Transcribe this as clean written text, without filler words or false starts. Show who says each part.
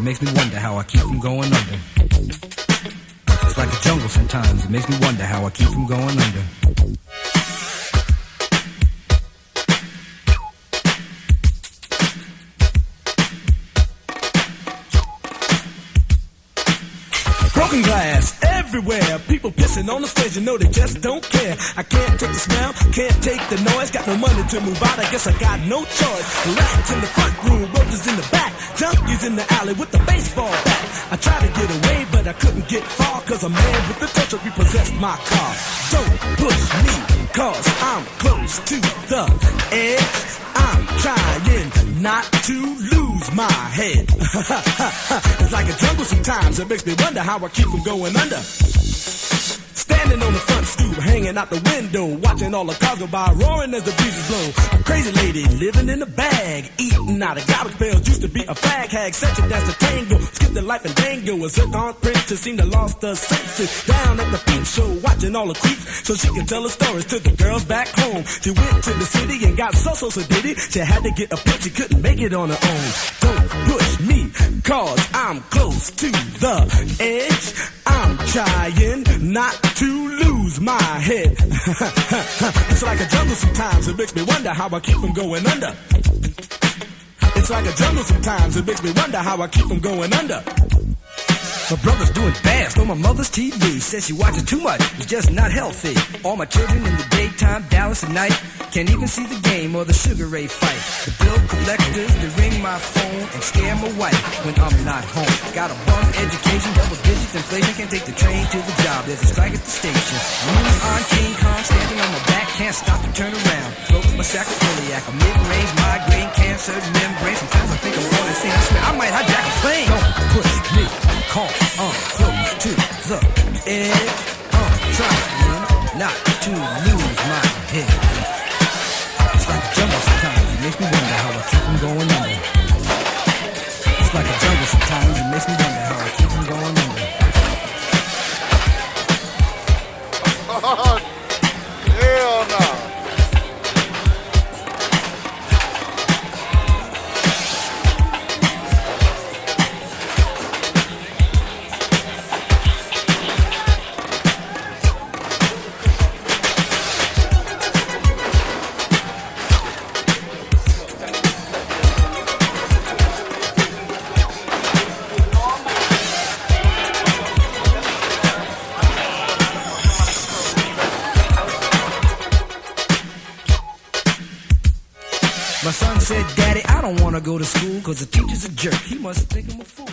Speaker 1: makes me wonder how I keep from going under. It's like a jungle sometimes, it makes me wonder how I keep from going under.
Speaker 2: Broken glass everywhere, people pissing on the stage, you know they just don't care. I can't take the smell, can't take the noise, got no money to move out, I guess I got no choice. Rats in the front room, roaches in the back, junkies in the alley with the baseball bat. I tried to get away, but I couldn't get far, cause a man with the touch of repossessed my car. Don't push me, cause I'm close to the edge. I'm trying not to lose my head. It's like a jungle sometimes, it makes me wonder how I keep from going under. Standing on the front stoop, hanging out the window, watching all the cars go by, roaring as the breezes blow. A crazy lady living in a bag, eating out of garbage pails, used to be a fag hag, such a dance to tango, skipped the life and dango, a zircon princess seemed to lost her senses. Down at the peep show, watching all the creeps, so she can tell her stories to the girls back home. She went to the city and got so did it, she had to get a pimp, she couldn't make it on her own. Don't push me, cause I'm close to the edge. I'm trying not to lose my head. It's like a jungle sometimes, it makes me wonder how I keep from going under. It's like a jungle sometimes, it makes me wonder how I keep from going under.
Speaker 1: My brother's doing bad, stole my mother's TV. Says she watches too much, it's just not healthy. All my children in the daytime, Dallas at night. Can't even see the game or the Sugar Ray fight. The bill collectors, they ring my phone and scare my wife when I'm not home. Got a bum education, double digit inflation. Can't take the train to the job, there's a strike at the station. Moon on King Kong, standing on my back, can't stop to turn around. Broke my sacroiliac, a mid-range migraine, cancer, membrane. Sometimes I think I'm going insane, I swear I might hijack a plane. Don't push me, call, close to the edge. I'm trying not to lose my head. It's like a jungle sometimes, it makes me wonder how I keep from going under. It's like a jungle sometimes, it makes me wonder how I keep from going under.
Speaker 3: Hell no.
Speaker 1: My son said, Daddy, I don't want to go to school, cause the teacher's a jerk. He must think I'm a fool.